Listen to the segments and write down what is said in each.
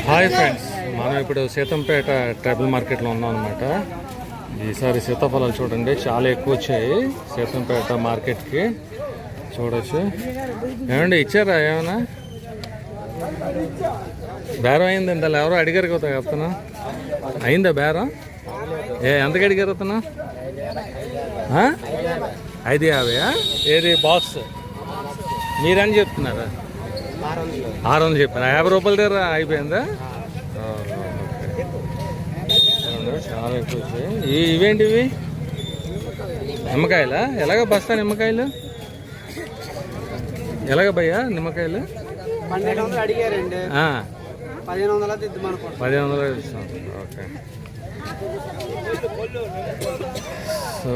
Hi friends, మనం ఇప్పుడు Seethampeta tribal మార్కెట్లో ఉన్నాం అనమాట. ఈసారి సీతాఫలాలు చూడండి, చాలా ఎక్కువ వచ్చాయి సీతంపేట మార్కెట్కి. చూడవచ్చు. ఏమండి ఇచ్చారా ఏమన్నా? బేరం అయిందండి. అలా ఎవరో అడిగారు కదా అతను. అయిందా బేరం? ఎంతకు అడిగారు అతను? 550. ఏది బాక్స్? మీరని చెప్తున్నారా? 600 చెప్పాను. 50 రూపాయల దగ్గర అయిపోయిందా? చాలా ఎక్కువ వచ్చాయి. ఇవేంటివి? నిమ్మకాయలా? ఎలాగ బస్తా నిమ్మకాయలు? ఎలాగ భయ్యా నిమ్మకాయలు? 1200 అడిగారండి. 1500 ఇస్తాం. ఓకే. సో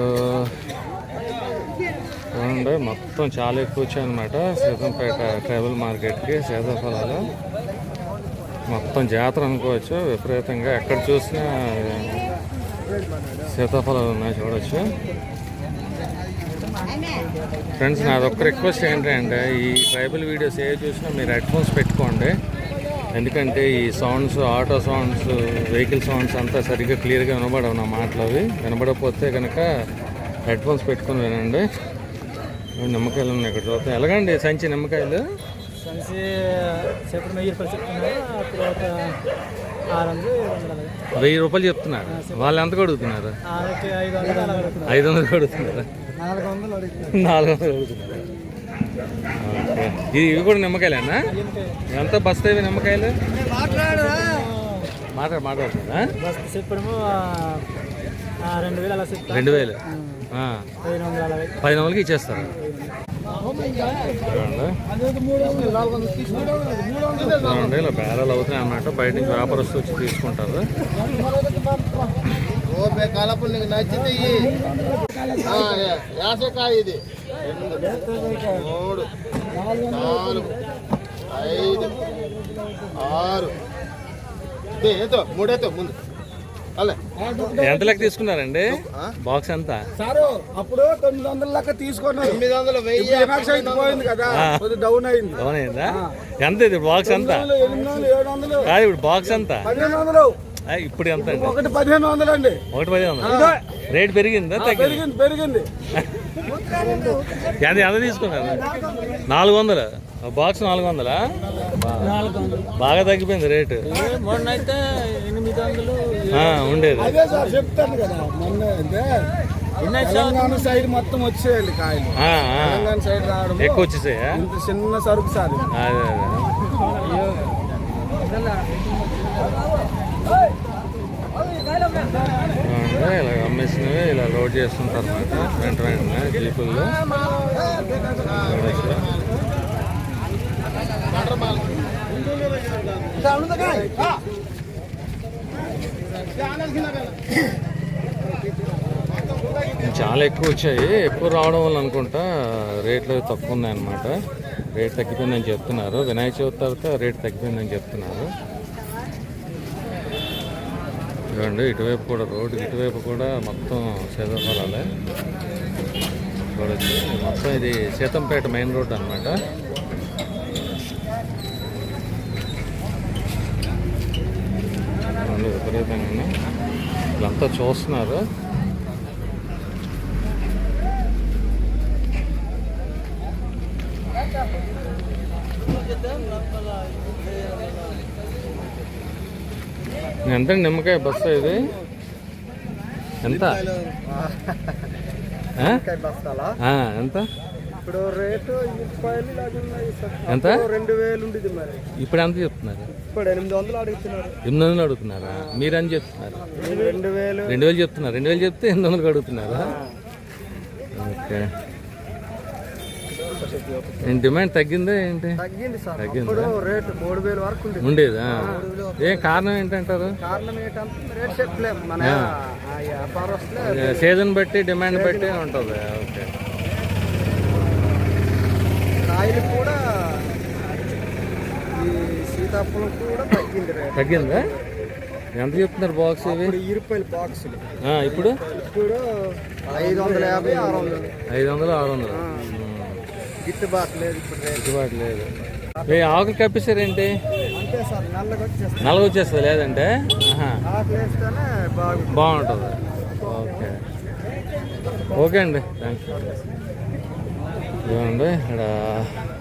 చూడండి, మొత్తం చాలా ఎక్కువ వచ్చాయి అనమాట సీతంపేట ట్రైబల్ మార్కెట్కి. సీతాఫలాలు మొత్తం జాతర అనుకోవచ్చు. విపరీతంగా ఎక్కడ చూసినా సీతాఫలాలు ఉన్నాయి, చూడవచ్చు. ఫ్రెండ్స్, నాది ఒక్క రిక్వెస్ట్ ఏంటంటే, ఈ ట్రైబల్ వీడియోస్ ఏ చూసినా మీరు హెడ్ ఫోన్స్ పెట్టుకోండి. ఎందుకంటే ఈ sounds, auto sounds, vehicle sounds అంతా సరిగ్గా క్లియర్గా వినబడవు నా మాటలు. అవి వినబడకపోతే కనుక హెడ్ ఫోన్స్ పెట్టుకొని వినండి. నిమ్మకాయలు ఉన్నాయి ఇక్కడ చూద్దాం. ఎలాగండి సంచి నిమ్మకాయలు? సంచి 1000 రూపాయలు చెప్తున్నారు. వాళ్ళు ఎంతకు అడుగుతున్నారు? 500 అడుగుతున్నారు. 400 అడుగుతున్నారు. ఓకే. ఇవి కూడా నిమ్మకాయలేనా? ఎంత బస్తాయి నిమ్మకాయలు? మాట్లాడుతుందా? 2000 1500కి ఇచ్చేస్తారు. ఇలా బేరాలు అవుతున్నాయి అన్నమాట. బయట నుంచి వ్యాపారస్తు వచ్చి తీసుకుంటారు. నచ్చింది 3 4 5 6 3 ముందు. ఎంత లెక్క తీసుకున్నారండి? బాక్స్ ఎంత? అప్పుడు 900 లెక్క తీసుకున్నారు. 900 పోయింది కదా, డౌన్ అయింది. డౌన్ అయిందా? ఎంత ఇది బాక్స్ ఎంత? 700 కాదు, ఇప్పుడు బాక్స్ ఎంత? 1500. ఇప్పుడు ఎంత అండి? ఒకటి 1500 అండి. ఒకటి 1500. రేట్ పెరిగిందా? పెరిగింది. ఎంత తీసుకున్నారు? 400. బాక్స్ 400. బాగా తగ్గిపోయింది రేటు. మొన్నైతే 800 ఉండేది. అదే సార్ చెప్తాను కదా, మొన్న తెలంగాణ సైడ్ మొత్తం వచ్చేయండి కాయలు. తెలంగాణ సైడ్ రావడం ఎక్కువ వచ్చేసాయా? ఇంత చిన్న సరుకు సార్. అదే ఇలా అమ్మేసినవి ఇలా లోడ్ చేస్తుంటారు అన్నమాట. వెంటనే జీపుల్లో. చాలా ఎక్కువ వచ్చాయి. ఎక్కువ రావడం వల్ల అనుకుంటా రేట్లు తక్కువ ఉన్నాయన్నమాట. రేట్ తగ్గిపోయిందని చెప్తున్నారు. వినాయక చవితి తర్వాత రేట్ తగ్గిపోయిందని చెప్తున్నారు. చూడండి, ఇటువైపు కూడా రోడ్డు ఇటువైపు కూడా మొత్తం సీతాఫలాలే చూడచ్చు. మొత్తం ఇది సీతంపేట మెయిన్ రోడ్ అనమాట. విపరీతంగా వీళ్ళంతా చూస్తున్నారు. ఎంత నిమ్మకాయ బస్తా ఇది? ఎంత? ఎంత ఇప్పుడు రేటు? ఎంత? 2000 ఉండేది. మరి ఇప్పుడు ఎంత చెప్తున్నారు? ఇప్పుడు 800 అడుగుతున్నారు. 800 అడుగుతున్నారా? మీరని చెప్తున్నారు 2000 చెప్తున్నారు. 2000 చెప్తే 800 అడుగుతున్నారా? ఓకే. డిమాండ్ తగ్గిందా ఏంటి? తగ్గిందా? రేటు 3000 వరకు ఉండేదా? ఏం కారణం ఏంటంటారు? కారణం ఏంటంటే రేట్ చెప్పలేము. మన సీజన్ బట్టి డిమాండ్ బట్టి ఉంటుంది. ఓకే. కాయలు కూడా ఈ సీతాఫలం కూడా తగ్గిందా? ఎంత చెప్తున్నారు బాక్స్ ఇవి? 1000 రూపాయలు బాక్సులు. ఇప్పుడు 550 600. 500 600. గిట్టుబాటు లేదు. ఇప్పుడు గిట్టుబాటు లేదు. ఆకులు కప్పేశారేంటి? అంతే సార్, నల్లగా వచ్చేస్తుంది. నల్లగా వచ్చేస్తుంది లేదంటే? ఆకులు వేస్తేనే బాగుంటుంది. ఓకే ఓకే అండి, థ్యాంక్స్. ఇవ్వండి ఇక్కడ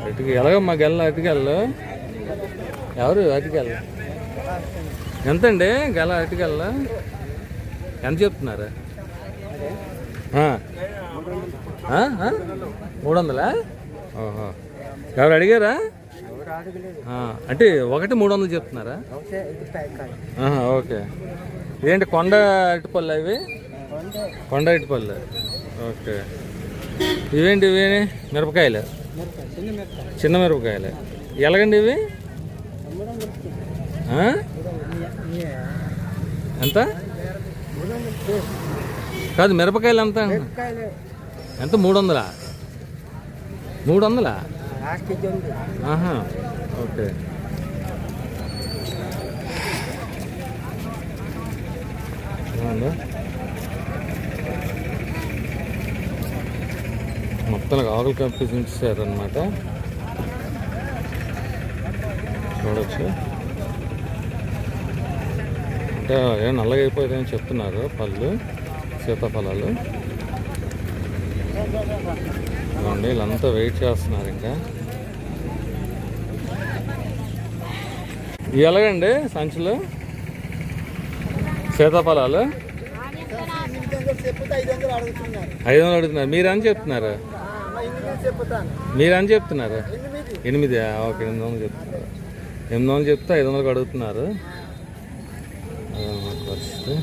అటుకి ఎలాగమ్మా గెల్ల అటుకెళ్ళు. ఎవరు అటుకెళ్ళ ఎంతండి గెల అటుకెళ్ళ ఎంత చెప్తున్నారు? 300? ఓహో, ఎవరు అడిగారా? అంటే ఒకటి 300 చెప్తున్నారా? ఓకే. ఇదేంటి కొండ అరటిపళ్ళు అవి? కొండ అరటిపళ్ళు. ఓకే. ఇవేంటి ఇవి? మిరపకాయలు, చిన్న మిరపకాయలు. ఎలాగండి ఇవి? ఎంత? కాదు మిరపకాయలు ఎంత? ఎంత? 300? 300? ఓకే. మొత్తానికి ఆకులు కప్పించారనమాట, చూడవచ్చు. అంటే ఏం నల్లగా అయిపోయిందని చెప్తున్నారు పళ్ళు, సీతాఫలాలు. చూడండి వీళ్ళంతా వెయిట్ చేస్తున్నారు. ఇంకా ఇవి ఎలాగండి సంచులు సీతాఫలాలు? 500 అడుగుతున్నారు. మీరని చెప్తున్నారు? మీరని చెప్తున్నారు 8? ఓకే, 800 చెప్తున్నారు. 800 చెప్తే 500 అడుగుతున్నారు. పరిస్థితి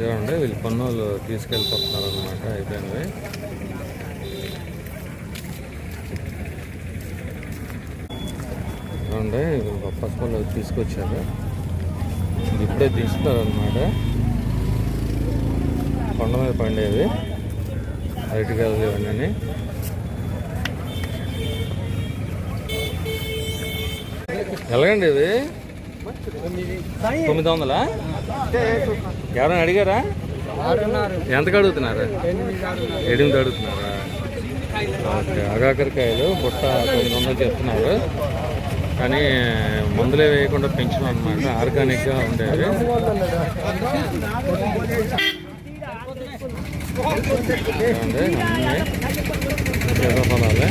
ఏమండి, వీళ్ళు పన్నులు తీసుకెళ్ళిపోతున్నారు అనమాట. అయిపోయినవి. ఏమండి వీళ్ళు బొప్పాసి పళ్ళు తీసుకొచ్చారు, ఇప్పుడే తీస్తున్నారు అనమాట. కొండ మీద పండేవి అరటికాయలు ఇవన్నీ. ఎలాగండి ఇవి? 900? ఎవరైనా అడిగారా? ఎంతకు అడుగుతున్నారు? 8 అడుగుతున్నారా? ఓకే. అగాకరకాయలు బుట్ట 900 చెప్తున్నారు, కానీ మందులే వేయకుండా పెంచడం అనమాట, ఆర్గానిక్గా ఉండేవి. అన్నీ సీతాఫలాలే.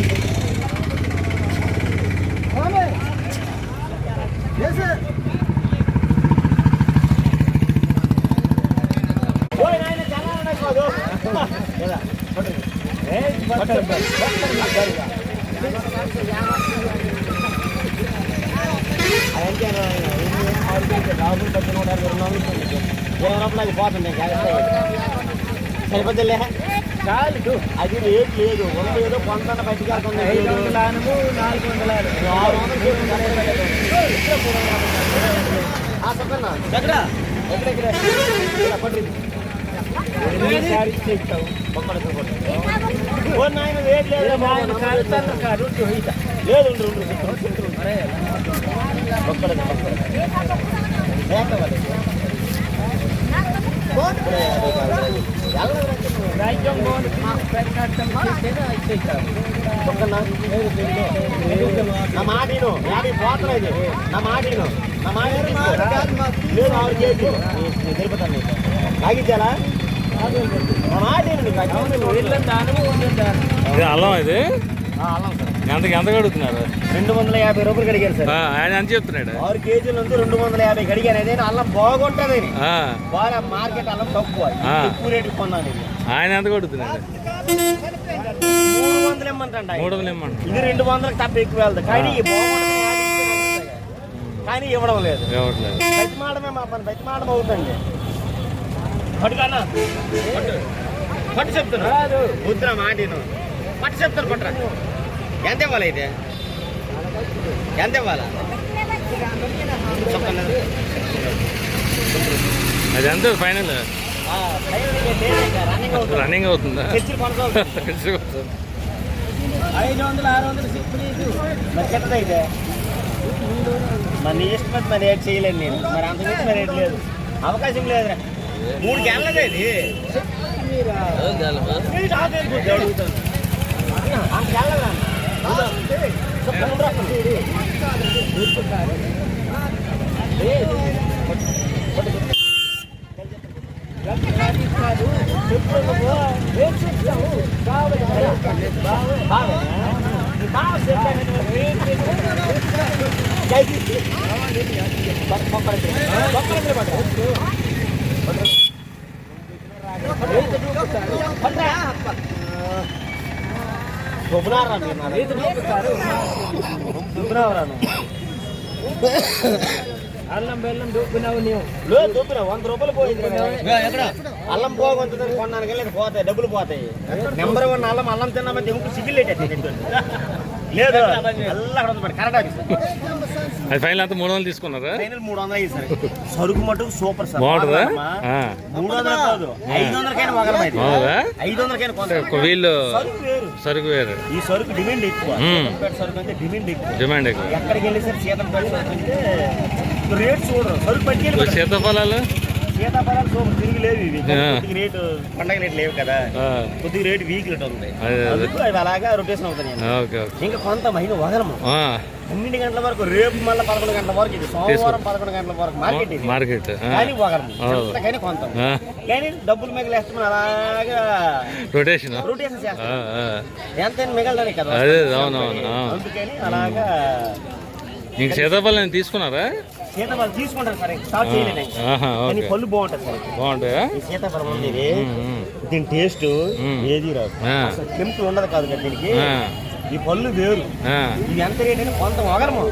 సరిపోతులే చాలు, అది రేట్ లేదు. 100 ఏదో కొంత బయటికి వెళ్తుంది. అల్లం ఇది ఎంత అడుగుతున్నారు? 250 రూపాయలు అడిగారు సార్. ఆయన ఎంత చెప్తున్నాడు? 6 కేజీలు ఉంది 250 అడిగారు. అదే అల్లం బాగుంటుంది, బాగా మార్కెట్ అల్లం తక్కువ, ఎక్కువ రేటు కొన్నాను. ఆయన ఎంత అడుగుతున్నాడు? 300 ఇమ్మంటండి. 300 ఇమ్మంట. ఇది 200 తప్ప ఎక్కువ వెళ్తుంది, కానీ కానీ ఇవ్వడం లేదు. బతిమాడమే మా పని, బతిమాడడం అవుతుంది. పట్టుకన్నా పట్టు చెప్తున్నా వద్దురా మాటను, పట్టు చెప్తాను. పట్టరా ఎంత ఇవ్వాలి? అయితే ఎంత ఇవ్వాలా చెప్పండి. అది ఎంత ఫైనల్? రన్నింగ్ అవుతుందా? 500-600 చెప్తుంది. అయితే మరి ఇష్టం, మరి రేట్ చేయలేదు నేను. మరి అంతకుమించి మరి రేట్ లేదు, అవకాశం లేదు. 3 గెలలదే ఇది. అడుగుతాను అల్లం బెల్లం దొబ్బినావు నీవు దొబ్బినా 100 రూపాయలు పోయింది. అల్లం పోగొంటుంది కొన్నానికి వెళ్ళి పోతాయి, డబ్బులు పోతాయి. నెంబర్ 1 అల్లం తిన్నామంటే ఇంకొక సిగ్గులు లేదు కరెక్ట్ ఆఫీస్. అది ఫైనల్ అంతా 300 తీసుకున్నారా? ఫైనల్ 300 అయ్యి సార్. సరుకు మటుకు సూపర్ సార్. బాగుంటుందా? 300 కాదు 500కైనా వగలమైంది. 500కైనా వీళ్ళు సరుకు వేరు. సరుకు వేరు. ఈ సరుకు డిమాండ్ ఎక్కువ. సరుకు అంటే డిమాండ్ ఎక్కువ. ఎక్కడికి వెళ్ళి సార్ సీతంపేట సరుకు అంటే రేట్ చూడరు. సరుకు పట్టుకెళ్ళి సీతాఫలాలు సీతాఫలాలు సూపర్ తిరిగి లేవు. ఇవి కొద్దిగా రేటు పండగ రేట్ లేవు కదా, కొద్దిగా రేటు వీక్ రేట్ ఉంది. అందుకు అవి అలాగా రొటేషన్ అవుతాయి. ఇంకా కొంత మహిళ వదలము 12 గంటల వరకు, రేపు మళ్ళీ 11 గంటల వరకు, ఇది సోమవారం 11 గంటల వరకు మార్కెట్ కానీ వగలము కానీ కొంత కానీ డబ్బులు మిగిలేస్తాం అలాగా రొటేషన్ చేస్తాం. ఎంత మిగలడానికి కదా, అందుకని అలాగా. ఇంక సీతాఫలం తీసుకున్నారా? సీతాఫలం తీసుకుంటారు సరే, స్టార్ట్ చేయలేదు. కానీ పళ్ళు బాగుంటుంది సార్, బాగుంటాయా? ఈ సీతాఫలం ఉంది దీని టేస్ట్ ఏది రాదు, కెమికల్ ఉండదు కాదు కదా దీనికి. ఈ పళ్ళు వేరు. ఇది ఎంత రేట్ అని కొంత వగరము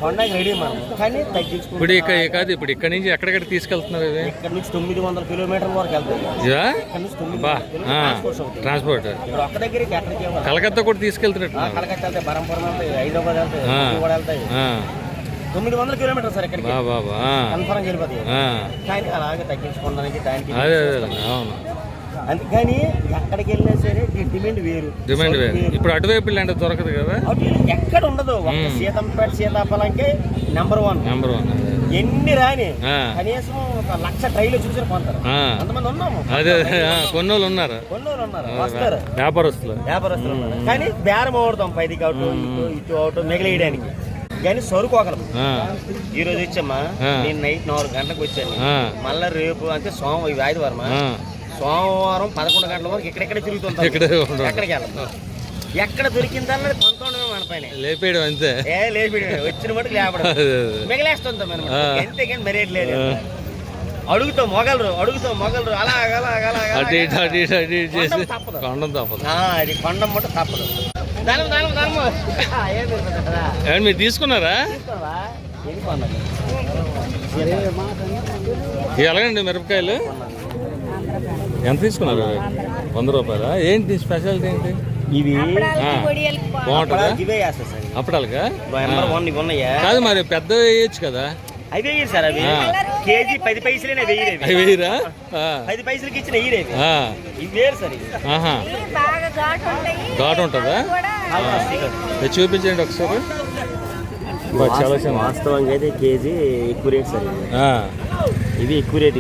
కొండకి రెడీ మనం కానీ తగ్గించుకుంటాం. ఇప్పుడు ఇక్కడ నుంచి ఎక్కడెక్కడ తీసుకెళ్తున్నారు? ఇక్కడ నుంచి 900 కిలోమీటర్ల వరకు వెళ్తాయి ట్రాన్స్పోర్ట్. ఇప్పుడు ఒక్క దగ్గరికి ఎక్కడికి కలకత్తా కూడా తీసుకెళ్తున్నట్టు. కలకత్తా వెళ్తాయి, బరంపురం వెళ్తాయి, హైదరాబాద్ వెళ్తాయి, కూడా వెళ్తాయి. 900 కిలోమీటర్ సార్ ఇక్కడికి కన్ఫర్మ్ వెళ్ళిపోతాయి. కానీ అలాగే తగ్గించుకోవడానికి దానికి అందుకని ఎక్కడికి వెళ్ళినా సరే డిమాండ్ వేరు. ఇప్పుడు అటువైపు ఇలాంటి దొరకదు కదా, ఎక్కడ ఉండదు. సీతంపేట సీతాఫలంకే నెంబర్ 1. ఎన్ని రాని కనీసం 1,00,000 ట్రైలు చూసారు కొంటారు. అంతమంది ఉన్నాము. కొన్నోళ్ళు ఉన్నారు, వస్తారు వ్యాపారస్తులు ఉన్నారు. కానీ బేరం ఆడుతాం 10కి అవుట్ ఇటు అవుట్ మిగిలేయడానికి. కానీ సరుకు ఒకరు ఈ రోజు వచ్చామా, నేను నైట్ 4 గంటలకు వచ్చాను. మళ్ళీ రేపు అంటే ఆదివారం, సోమవారం 11 గంటల వరకు ఎక్కడెక్కడ తిరుగుతుంటాం. ఎక్కడికి వెళ్ళాం, ఎక్కడ దొరికిందన్నది కొంత మన పైన లేపేయడం అంతే. లేపేయడం వచ్చిన మటుకు లేపడం మిగిలేస్తుంటాం అనమాట. ఎంతేగాని మరేట్ లేదు. అడుగుతాం మొగలరు అలాగ తప్పదు. అది కొండం మటు తప్పదు. మీరు తీసుకున్నారా? ఎలాగండి మిరపకాయలు ఎంత తీసుకున్నారు? 100 రూపాయలా? ఏంటి స్పెషాలిటీ ఏంటి? ఇవి బాగుంటుందా? ఇవే వేస్తా సార్. అప్పడాలుగా ఉన్నాయా? కాదు మరి పెద్ద వేయచ్చు కదా. అవి వేయరు సార్, అవి కేజీ 10 పైసలే వేయరు. వేయరా? 10 పైసలకి ఇచ్చిన వేయరేవి. ఇవి వేరు సార్. ఘాటు ఉంటుందా? చూపించండి ఒకసారి. వాస్తవంగా అయితే కేజీ ఎక్కువ రేట్ సార్. ఇవి ఎక్కువ రేట్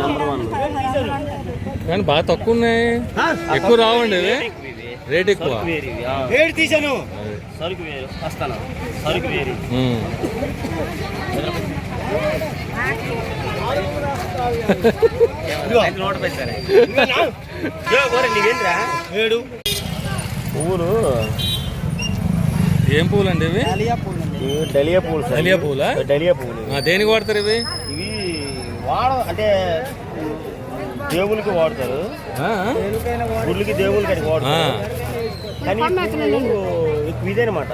నెంబర్ 1. కానీ బాగా తక్కువ ఉన్నాయి, ఎక్కువ రావండి. రేట్ ఎక్కువ. తీసాను సరుకు వేరు, వస్తాను సరుకు వేరు. పువ్వులు ఏం పువ్వులు అండి ఇవి? డలియా పూలు. డలియా పూలా? డలియా పూలు. దేనికి వాడతారు ఇవి? ఇవి అంటే దేవునికి వాడతారు, గుళ్ళకి దేవునికి అని వాడతారు. కానీ ఎక్కువ ఇదేనమాట,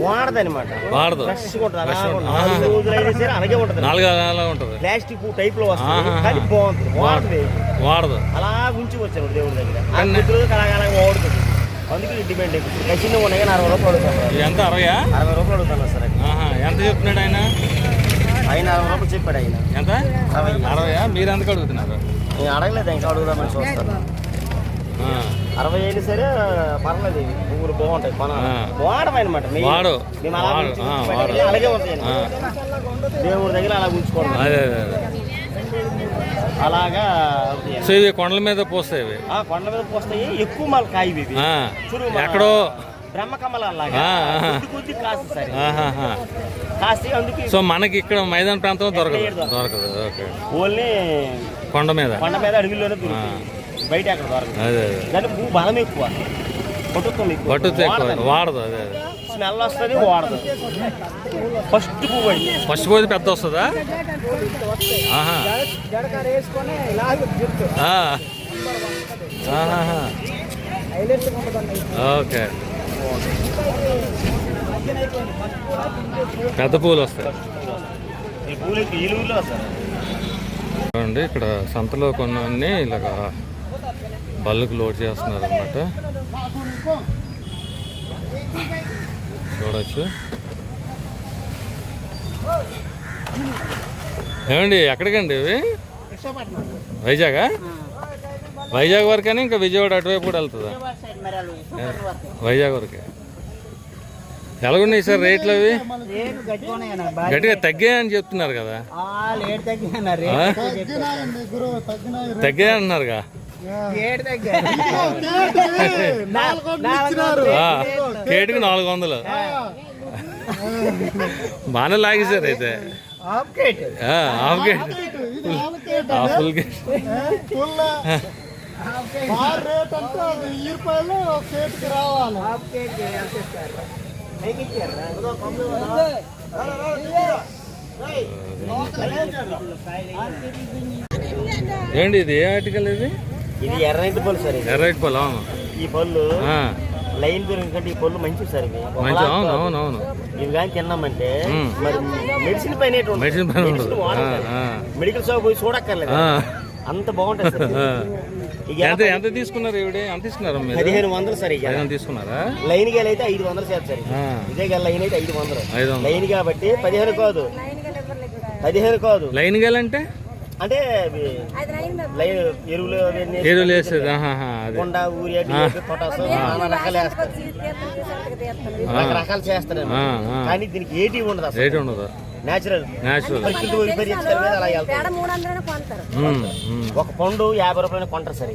వాడదనమాట. ఫ్రెష్గా ఉంటుంది. 4 రోజులైనా సరే అలాగే ఉంటుంది. 4 ఉంటుంది. ప్లాస్టిక్ టైప్ లో వస్తుంది కానీ బాగుంటుంది. వాడదు అలా ఉంచి వచ్చాను దేవుడి దగ్గర అలాగే వాడుతుంది. అందుకే డిమాండ్ ఎక్కువ. చిన్న ఉన్నాయి కానీ 60 రూపాయలు అడుగుతాను. ఎంత 60 రూపాయలు అడుగుతాను సార్. ఎంత చెప్తున్నాడు ఆయన? 60 రూపాయలు చెప్పాడు ఆయన. ఎంత? 60. మీరు ఎంతకు అడుగుతున్నారు? నేను అడగలేదు, ఇంకా అడుగుదామని చూస్తాను. 60 అయినా సరే పర్లేదు. పువ్వులు బాగుంటాయి, వాడమన్నమాట. అలాగే ఉంటాయి దేవుడి దగ్గర అలా ఉంచుకోవడం. అలాగా సో ఇవి కొండల మీద పోస్తాయి. కొండల మీద పోస్తాయి ఎక్కువ మళ్ళీ కాయవి. ఎక్కడో బ్రహ్మకమలాగా కొద్ది కాస్త సార్ కాస్త అందుకు. సో మనకి ఇక్కడ మైదాన ప్రాంతంలో దొరకదు. ఓకే. ఓన్లీ కొండ మీద అడవిలోనే దొరుకుతుంది, బయట అక్కడ దొరకదు. అదే దాని పువ్వు బలం ఎక్కువ, పట్టుతో ఎక్కువ వాడదు. అదే స్మెల్ వస్తుంది, వాడదు. ఫస్ట్ పువ్వు అండి, ఫస్ట్ పోతే పెద్ద వస్తుందా? ఓకే. పెద్ద పూలు వస్తాయి. ఈ పూలు ఈ ఊళ్ళో వస్తాయి చూడండి, ఇక్కడ సంతలో కొన్ని ఇలాగా బల్లుకు లోడ్ చేస్తున్నారు అన్నమాట. చూడచ్చు. ఏమండి ఎక్కడికండి ఇవి? వైజాగా? వైజాగ్ వరకని ఇంకా విజయవాడ అటువైపు కూడా వెళ్తుందా? వైజాగ్ వరకే. ఎలాగున్నాయి సార్ రేట్లు అవి? గట్టిగా తగ్గాయని చెప్తున్నారు కదా. తగ్గాయి అంటున్నారుగా. కేటుకు 400. బాగానే లాగేశారు అయితే. హాఫ్ కేట్ ఫుల్ కేట్. ఏంటి ఇది? ఏ ఆర్టికల్ ఇది? ఇది ఎర్రటి పళ్ళు సార్. ఎర్రటి పళ్ళు. ఈ పళ్ళు లైన్ పెరుగుతుంటే ఈ పళ్ళు మంచివి సార్. ఇవి అవును. ఇవి కానీ తిన్నామంటే మరి మెడిసిన్ పైన మెడికల్ షాప్ పోయి చూడక్కర్లేదు, అంత బాగుంటుంది సార్. ఎంత తీసుకున్నారు? ఎంత తీసుకున్నారు? 1500 సార్. తీసుకున్నారా? లైన్ గేల్ అయితే 500 సార్. ఇదే గేల్ లైన్ అయితే 500. లైన్ కాబట్టి 15 కాదు, 15 కాదు. లైన్ గేల్ అంటే ఎరువులు వేసేది. కొండ ఊరియా పొటాసు రకాలు వేస్తారు, రకరకాలు చేస్తారు. కానీ దీనికి ఏటీ ఉండదు, నేచురల్. ఒక పండు 50 రూపాయలు కొంటారు సరే.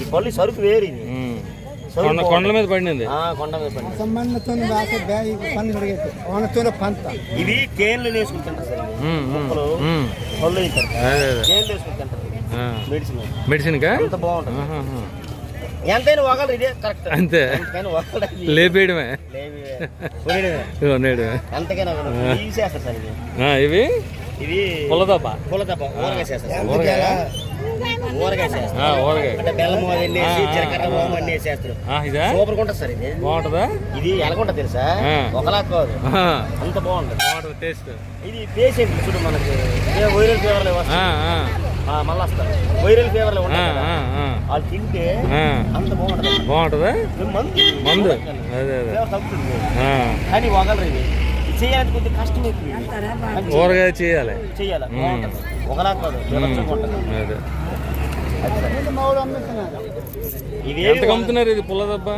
ఈ పళ్ళు సరుకు వేరు. ఇది కొండల మీద పడింది. కొండ మీద ఇవి కేన్లు వేసుకుంటారు సార్. ముక్కలు పళ్ళు కేన్లు వేసుకుంటారు. మెడిసిన్ అంత బాగుంటుంది. ఎంతైనా ఒకళ్ళు ఇదే కరెక్ట్. అంతే, లేపేయడమే. ఎంతకైనా చేస్తారు సార్. ఇవి పుల్లదప్ప ఊరగాయ చేస్తారు. ఊరగాయ అంటే బెల్లము అవన్నీ జీలకర్ర అన్నీ వేసేస్తారు. సూపర్ ఉంటుంది సార్. ఇది బాగుంటుందా? ఇది ఎలాగుంటుంది తెలుసా? ఒకలా కాదు, అంత బాగుంటుంది టేస్ట్. ఇది పేషెంట్ చూడు, మనకి వైరల్ ఫీవర్లు మళ్ళీ వస్తారు. వైరల్ ఫీవర్లు ఉంటాయి, వాళ్ళు తింటే అంత బాగుంటుందా? మందు తగ్గుతుంది. కానీ ఒకళ్ళు ఇది చేయాలంటే కొద్దిగా కష్టం ఎక్కువ. ఊరగాయ చేయాలి. ఒకలా కాదు. ఇది ఎంత అమ్ముతున్నారు? ఇది పుల్లదబ్బ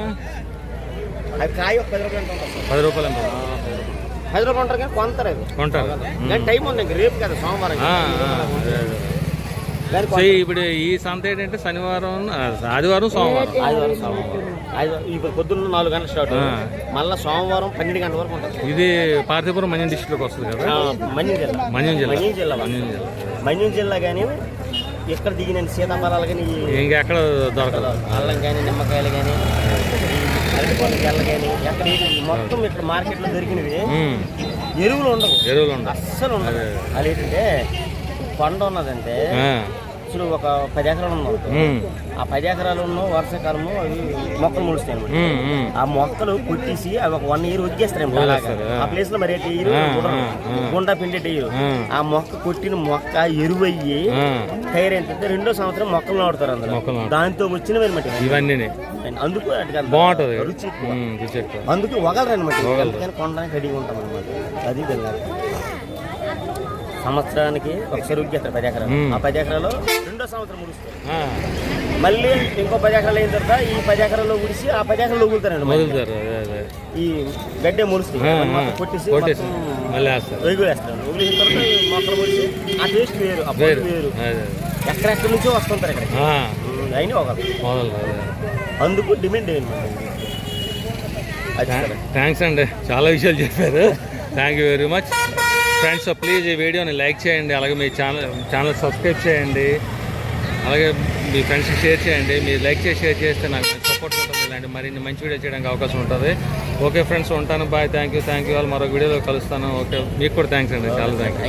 అది కాయ 10 రూపాయలు. 10 రూపాయలు. 10 రూపాయలు ఉంటారు కానీ కొంటారు. కానీ టైం ఉంది, రేపు కదా సోమవారం. ఇప్పుడు ఈ సంత ఏంటంటే శనివారం, ఆదివారం, సోమవారం. ఇప్పుడు పొద్దున్న 4 గంటలు స్టార్ట్, మళ్ళీ సోమవారం 12 గంటల వరకు ఉంటుంది. ఇది పార్తీపురం మన్యం డిస్ట్రిక్ట్ వస్తుంది కదా. మన్యం జిల్లా కానీ ఎక్కడ దిగిన సీతాఫలాలు కానీ ఇంకెక్కడ దొరకదు. అల్లం కానీ, నిమ్మకాయలు కానీ, అరటిపళ్ళు గెల్ల కానీ ఎక్కడ మొత్తం ఇక్కడ మార్కెట్లో దొరికినవి. ఎరువులు ఉండవు, అస్సలు ఉండదు. అది ఏంటంటే కొండ ఉన్నదంటే ఇప్పుడు ఒక 10 ఎకరాలు ఉన్నాం. ఆ 10 ఎకరాలు ఉన్న వర్షాకాలము అవి మొక్కలు ముడుస్తాయి అన్నమాట. ఆ మొక్కలు కొట్టేసి అవి ఒక 1 ఇయర్ వదిలేస్తారు. ఆ ప్లేస్ లో మరి గుండా పిండి ఆ మొక్క కొట్టిన మొక్క ఎరువు అయ్యి తయారైందంటే 2వ సంవత్సరం మొక్కలు నాడుతారు అందులో. దాంతో వచ్చినవి అనమాట ఇవన్నీ. అందుకు బాగుంటుంది, రుచి. అందుకు వగలరు అనమాట. కొనడానికి రెడీగా ఉంటాం అనమాట. అది వెళ్ళాలి. సంవత్సరానికి ఒక చెరువు చేస్తారు 10 ఎకరాలు. ఆ 10 ఎకరాలు 2వ సంవత్సరం ముడుస్తారు. మళ్ళీ ఇంకో 10 ఎకరాలు అయిన తర్వాత ఈ 10 ఎకరాల్లో ఉడిసి ఆ 10 ఎకరాలు ఉగులుతారండి. ఈ గడ్డే ముడుస్తుంది, కొట్టేసి వేస్తారు. ఉగిలిన తర్వాత మొక్కలు ముడిసి ఆ టేస్ట్ వేరు, ఆ పొడి వేరు. ఎక్కడెక్కడి నుంచో వస్తుంటారు ఇక్కడ. అయినా ఒక అందుకు డిమాండ్ అయ్యింది. థ్యాంక్స్ అండి, చాలా విషయాలు చెప్పారు. Thank you very much friends. Please ఈ వీడియోని లైక్ చేయండి, అలాగే మీ ఛానల్ సబ్స్క్రైబ్ చేయండి, అలాగే మీ ఫ్రెండ్స్కి షేర్ చేయండి. మీరు లైక్ చేసి షేర్ చేస్తే నాకు సపోర్ట్ ఉంటుంది, ఇలాంటి మరిన్ని మంచి వీడియో చేయడానికి అవకాశం ఉంటుంది. ఓకే ఫ్రెండ్స్, ఉంటాను. బాయ్. Thank you all. మరొక వీడియోలో కలుస్తాను. ఓకే, మీకు కూడా థ్యాంక్స్ అండి, చాలా థ్యాంక్ యూ.